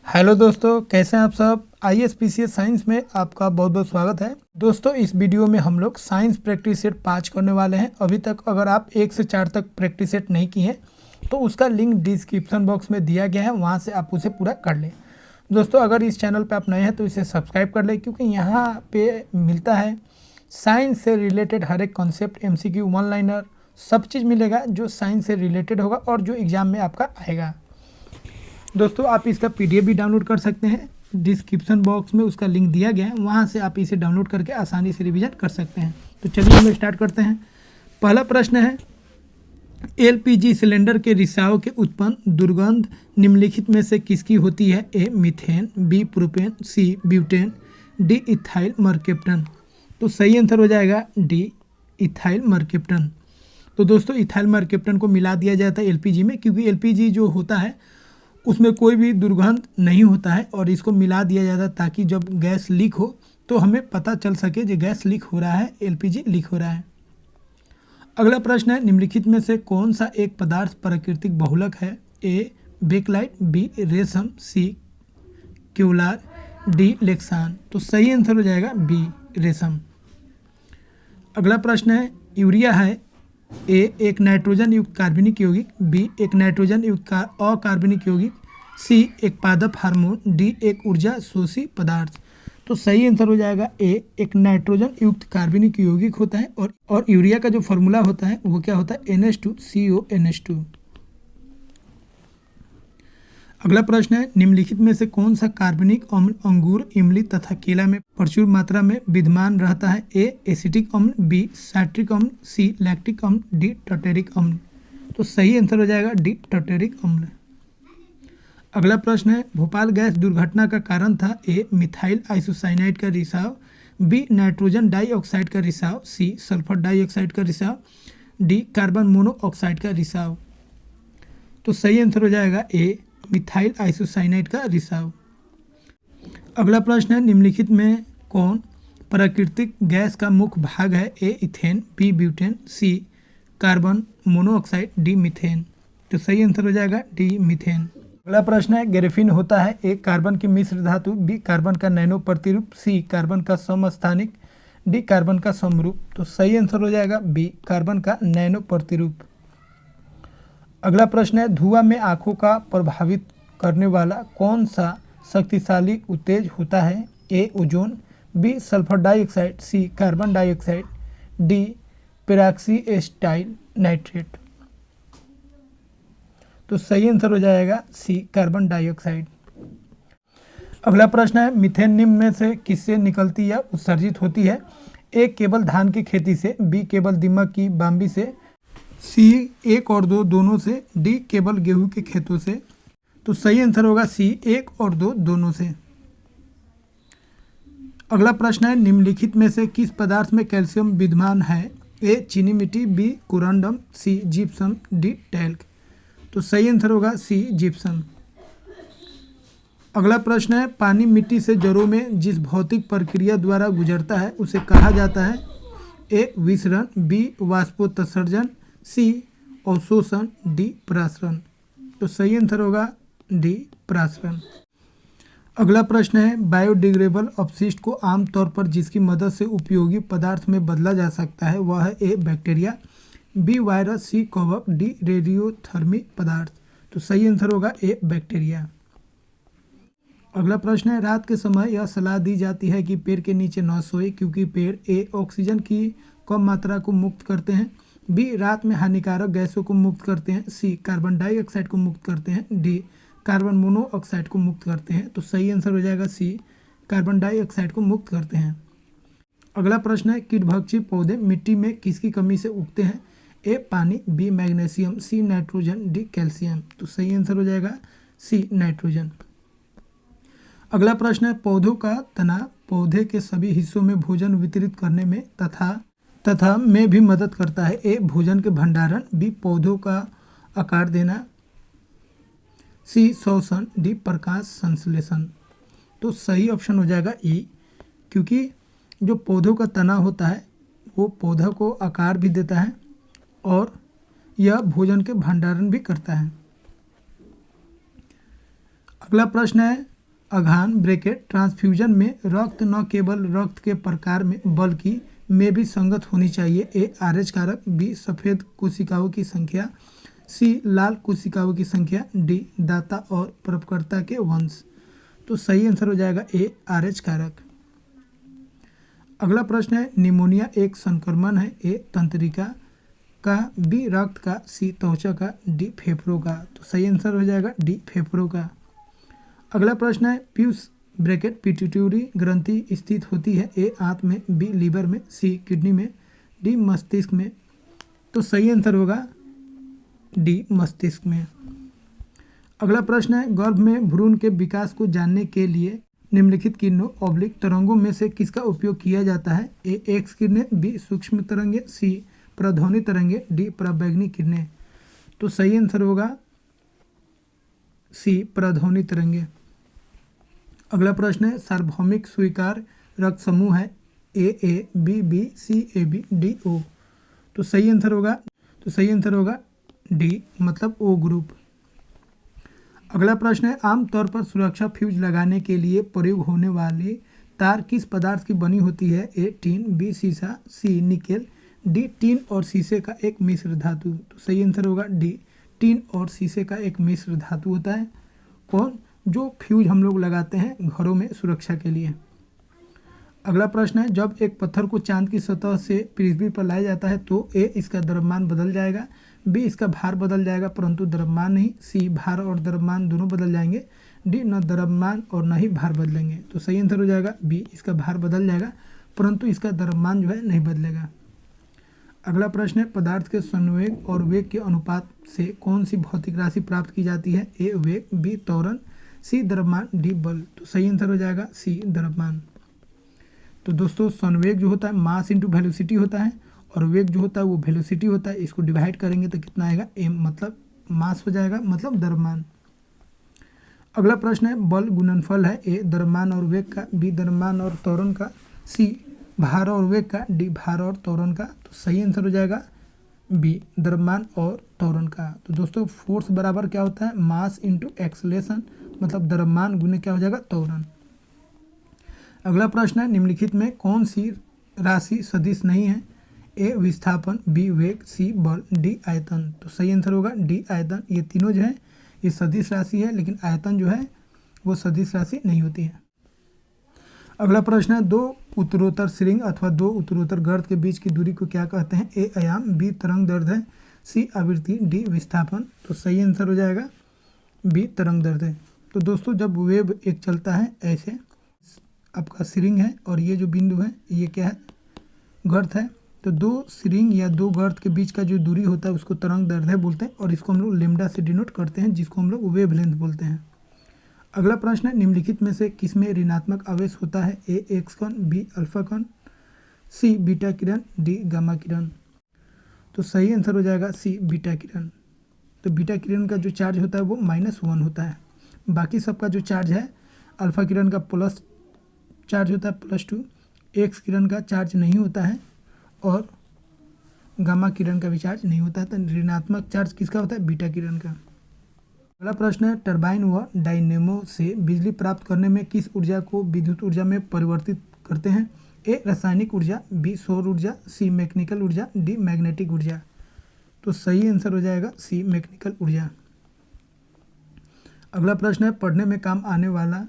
Hello दोस्तों, कैसे हैं आप सब। ISPCS साइंस में आपका बहुत बहुत स्वागत है। दोस्तों, इस वीडियो में हम लोग साइंस प्रैक्टिस सेट 5 करने वाले हैं। अभी तक अगर आप 1 से 4 तक प्रैक्टिस सेट नहीं किए हैं तो उसका लिंक डिस्क्रिप्शन बॉक्स में दिया गया है, वहां से आप उसे पूरा कर लें। दोस्तों, अगर इस चैनल पर आप नए हैं तो इसे सब्सक्राइब कर लें, क्योंकि यहाँ पे मिलता है साइंस से रिलेटेड हर एक कॉन्सेप्ट, MCQ, वन लाइनर, सब चीज़ मिलेगा जो साइंस से रिलेटेड होगा और जो एग्ज़ाम में आपका आएगा। दोस्तों, आप इसका PDF भी डाउनलोड कर सकते हैं। डिस्क्रिप्शन बॉक्स में उसका लिंक दिया गया है, वहाँ से आप इसे डाउनलोड करके आसानी से रिवीजन कर सकते हैं। तो चलिए हम स्टार्ट करते हैं। पहला प्रश्न है, LPG सिलेंडर के रिसाव के उत्पन्न दुर्गंध निम्नलिखित में से किसकी होती है? A methane, B propane, C butane, D ethyl mercaptan. तो सही आंसर हो जाएगा D इथाइल मर्केप्टन। तो दोस्तों, इथाइल मर्केप्टन को मिला दिया जाता है LPG में, क्योंकि LPG जो होता है उसमें कोई भी दुर्गंध नहीं होता है और इसको मिला दिया जाता है ताकि जब गैस लीक हो तो हमें पता चल सके कि गैस लीक हो रहा है, LPG लीक हो रहा है। अगला प्रश्न है, निम्नलिखित में से कौन सा एक पदार्थ प्राकृतिक बहुलक है? A बेकलाइट, B रेशम, C क्योलार, D लेक्सान। तो सही आंसर हो जाएगा B रेशम। अगला प्रश्न है, यूरिया है A एक नाइट्रोजन युक्त कार्बनिक यौगिक, B एक नाइट्रोजन युक्त अकार्बनिक यौगिक, C एक पादप हार्मोन, D एक ऊर्जा शोषी पदार्थ। तो सही आंसर हो जाएगा A एक नाइट्रोजन युक्त कार्बनिक यौगिक होता है और यूरिया का जो फॉर्मूला होता है वो क्या होता है? NH2CO NH2। अगला प्रश्न है, निम्नलिखित में से कौन सा कार्बनिक अम्ल अंगूर, इमली तथा केला में प्रचुर मात्रा में विद्यमान रहता है? A एसिटिक अम्ल, B साइट्रिक अम्ल, C लैक्टिक अम्ल, D टर्टेरिक अम्ल। तो सही आंसर हो जाएगा D टर्टेरिक अम्ल। अगला प्रश्न है, भोपाल गैस दुर्घटना का कारण था? A मिथाइल आइसोसाइनाइड का रिसाव, B नाइट्रोजन डाइऑक्साइड का रिसाव, C सल्फर डाइऑक्साइड का रिसाव, D कार्बन मोनोऑक्साइड का रिसाव। तो सही आंसर हो जाएगा A मिथाइल आइसोसाइनाइड का रिसाव। अगला प्रश्न है, निम्नलिखित में कौन प्राकृतिक गैस का मुख्य भाग है? A ethane, B butane, C carbon monoxide, D methane. तो सही आंसर हो जाएगा D मीथेन। अगला प्रश्न है, ग्रेफीन होता है A कार्बन की मिश्र धातु, B कार्बन का नैनो प्रतिरूप, C कार्बन का समस्थानिक, D कार्बन का समरूप। तो सही आंसर हो जाएगा B कार्बन का नैनो प्रतिरूप। अगला प्रश्न है, धुआं में आंखों का प्रभावित करने वाला कौन सा शक्तिशाली उत्तेज होता है? A ozone, B sulphur dioxide, C carbon dioxide, D peroxyacetyl nitrate. तो सही आंसर हो जाएगा C कार्बन डाइऑक्साइड। अगला प्रश्न है, मीथेन निम्न में से किससे निकलती या उत्सर्जित होती है? A केवल धान की खेती से, B केवल दीमक की बाम्बी से, C 1 और 2 दोनों से, D केवल गेहूं के खेतों से। तो सही आंसर होगा C 1 और 2 दोनों से। अगला प्रश्न है, निम्नलिखित में से किस पदार्थ में कैल्शियम विद्यमान है? A चीनी मिट्टी, B corundum, C gypsum, D talc. तो सही आंसर होगा C जिप्सम। अगला प्रश्न है, पानी मिट्टी से जड़ों में जिस भौतिक प्रक्रिया द्वारा गुजरता है उसे कहा जाता है? A विसरण, B वाष्पोत्सर्जन, C अवशोषण, D परासरण। तो सही आंसर होगा D परासरण। अगला प्रश्न है, बायोडिग्रेडेबल अपशिष्ट को आमतौर पर जिसकी मदद से उपयोगी पदार्थ में बदला जा सकता है वह है A bacteria, B virus, C कवक, D रेडियोधर्मी पदार्थ। तो सही आंसर होगा A बैक्टीरिया। अगला प्रश्न है, रात के समय यह सलाह दी जाती है कि पेड़ के नीचे न सोए क्योंकि पेड़ A ऑक्सीजन की कम मात्रा को मुक्त करते हैं, B रात में हानिकारक गैसों को मुक्त करते हैं, C कार्बन डाइऑक्साइड को मुक्त करते हैं, D कार्बन मोनोऑक्साइड को मुक्त करते हैं। तो सही आंसर हो जाएगा C कार्बन डाइऑक्साइड को मुक्त करते हैं। अगला प्रश्न है, कीटभक्षी पौधे मिट्टी में किसकी कमी से उगते हैं? A पानी, B magnesium, C nitrogen, D calcium. तो सही आंसर हो जाएगा C नाइट्रोजन। अगला प्रश्न है, पौधों का तना पौधे के सभी हिस्सों में भोजन वितरित करने में तथा में भी मदद करता है? A भोजन के भंडारण, B पौधों का आकार देना, C श्वसन, D प्रकाश संश्लेषण। तो सही ऑप्शन हो जाएगा E, क्योंकि जो पौधों का तना होता है वो पौधा को आकार भी देता है और यह भोजन के भंडारण भी करता है। अगला प्रश्न है, अघान ब्रैकेट ट्रांसफ्यूजन में रक्त न केवल रक्त के प्रकार में बल्कि में भी संगत होनी चाहिए। ए आरएच कारक, बी सफ़ेद कोशिकाओं की संख्या, सी लाल कोशिकाओं की संख्या, डी दाता और प्राप्तकर्ता के वंश। तो सही आंसर हो जाएगा ए आरएच कारक। अगला प्रश्न है निमोनिया एक संक्रमण है। ए तंत्रिका का, बी रक्त का, सी त्वचा का, डी फेफड़ों का। तो सही आंसर हो जाएगा डी फेफड़ों का। अगला प्रश्न है पीयूष ब्रैकेट पिट्यूटरी ग्रंथि स्थित होती है। ए आंत में, बी लीवर में, सी किडनी में, डी मस्तिष्क में। तो सही आंसर होगा डी मस्तिष्क में। अगला प्रश्न है गर्भ में भ्रूण के विकास को जानने के लिए निम्नलिखित किरणों ऑब्लिक तरंगों में से किसका उपयोग किया जाता है। ए एक्स किरणें, बी सूक्ष्म तरंगे, सी प्रध्वनि तरंगे, डी पराबैंगनी किरणें। तो सही आंसर होगा सी प्रध्वनि तरंगे। अगला प्रश्न है सार्वभौमिक स्वीकार रक्त समूह है। A B B, C A B, D O. तो सही आंसर होगा डी मतलब ओ ग्रुप। अगला प्रश्न है आमतौर पर सुरक्षा फ्यूज लगाने के लिए प्रयोग होने वाली तार किस पदार्थ की बनी होती है। ए टीन, बी सीसा, सी निकेल, डी टीन और शीशे का एक मिश्र धातु। तो सही आंसर होगा डी टीन और शीशे का एक मिश्र धातु होता है। कौन? जो फ्यूज हम लोग लगाते हैं घरों में सुरक्षा के लिए। अगला प्रश्न है जब एक पत्थर को चांद की सतह से पृथ्वी पर लाया जाता है तो ए इसका द्रव्यमान बदल जाएगा, बी इसका भार बदल जाएगा परंतु द्रव्यमान नहीं, सी भार और द्रव्यमान दोनों बदल जाएंगे, डी न द्रव्यमान और न ही भार बदलेंगे। तो सही आंसर हो जाएगा बी इसका भार बदल जाएगा परंतु इसका द्रव्यमान जो है नहीं बदलेगा। अगला प्रश्न है पदार्थ के संवेग और वेग के अनुपात से कौन सी भौतिक राशि प्राप्त की जाती है। ए वेग, बी त्वरण, सी द्रव्यमान, डी बल। तो सही आंसर हो जाएगा सी द्रव्यमान। तो दोस्तों संवेग जो होता है मास इंटू वेलोसिटी होता है और वेग जो होता है वो वेलोसिटी होता है। इसको डिवाइड करेंगे तो कितना आएगा एम मतलब मास हो जाएगा मतलब द्रव्यमान। अगला प्रश्न है बल गुणनफल है। ए द्रव्यमान और वेग का, बी द्रव्यमान और त्वरण का, सी भार और वेग का, डी भार और त्वरण का। तो सही आंसर हो जाएगा बी द्रव्यमान और त्वरण का। तो दोस्तों फोर्स बराबर क्या होता है मास इंटू एक्सलेशन मतलब द्रव्यमान गुने क्या हो जाएगा त्वरण। अगला प्रश्न है निम्नलिखित में कौन सी राशि सदिश नहीं है। ए विस्थापन, बी वेग, सी बल, डी आयतन। तो सही आंसर होगा डी आयतन। ये तीनों जो है ये सदिश राशि है लेकिन आयतन जो है वो सदिश राशि नहीं होती है। अगला प्रश्न है दो उत्तरोत्तर श्रृंग अथवा दो उत्तरोत्तर गर्त के बीच की दूरी को क्या कहते हैं। ए आयाम, बी तरंग दैर्ध्य, सी आवृत्ति, डी विस्थापन। तो सही आंसर हो जाएगा बी तरंग दैर्ध्य। तो दोस्तों जब वेव एक चलता है ऐसे आपका श्रृंग है और ये जो बिंदु है ये क्या है गर्त है, तो दो श्रृंग या दो गर्त के बीच का जो दूरी होता है उसको तरंग दैर्ध्य बोलते हैं और इसको हम लोग लैम्डा से डिनोट करते हैं जिसको हम लोग वेवलेंथ बोलते हैं। अगला प्रश्न है निम्नलिखित में से किसमें ऋणात्मक आवेश होता है। ए एक्स कण, बी अल्फा कण, सी बीटा किरण, डी गामा किरण। तो सही आंसर हो जाएगा सी बीटा किरण। तो बीटा किरण का जो चार्ज होता है वो -1 होता है, बाकी सबका जो चार्ज है अल्फा किरण का प्लस चार्ज होता है +2, एक्स किरण का चार्ज नहीं होता है और गामा किरण का भी चार्ज नहीं होता है। तो ऋणात्मक चार्ज किसका होता है बीटा किरण का। अगला प्रश्न है टरबाइन व डायनेमो से बिजली प्राप्त करने में किस ऊर्जा को विद्युत ऊर्जा में परिवर्तित करते हैं। ए रासायनिक ऊर्जा, बी सौर ऊर्जा, सी मैकेनिकल ऊर्जा, डी मैग्नेटिक ऊर्जा। तो सही आंसर हो जाएगा सी मैकेनिकल ऊर्जा। अगला प्रश्न है पढ़ने में काम आने वाला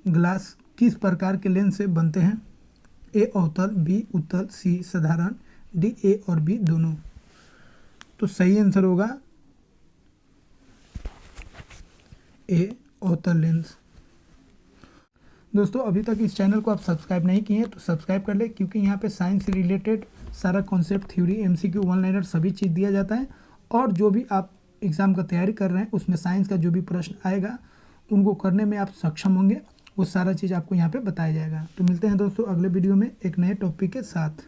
ग्लास किस प्रकार के लेंस से बनते हैं। ए अवतल, बी उत्तल, सी साधारण, डी ए और बी दोनों। तो सही आंसर होगा ए अवतल लेंस। दोस्तों अभी तक इस चैनल को आप सब्सक्राइब नहीं किए हैं तो सब्सक्राइब कर ले क्योंकि यहाँ पे साइंस से रिलेटेड सारा concept, theory, MCQ, one liner सभी चीज़ दिया जाता है और जो भी आप एग्ज़ाम का तैयारी कर रहे हैं उसमें साइंस का जो भी प्रश्न आएगा उनको करने में आप सक्षम होंगे, वो सारा चीज़ आपको यहाँ पे बताया जाएगा। तो मिलते हैं दोस्तों अगले वीडियो में एक नए टॉपिक के साथ।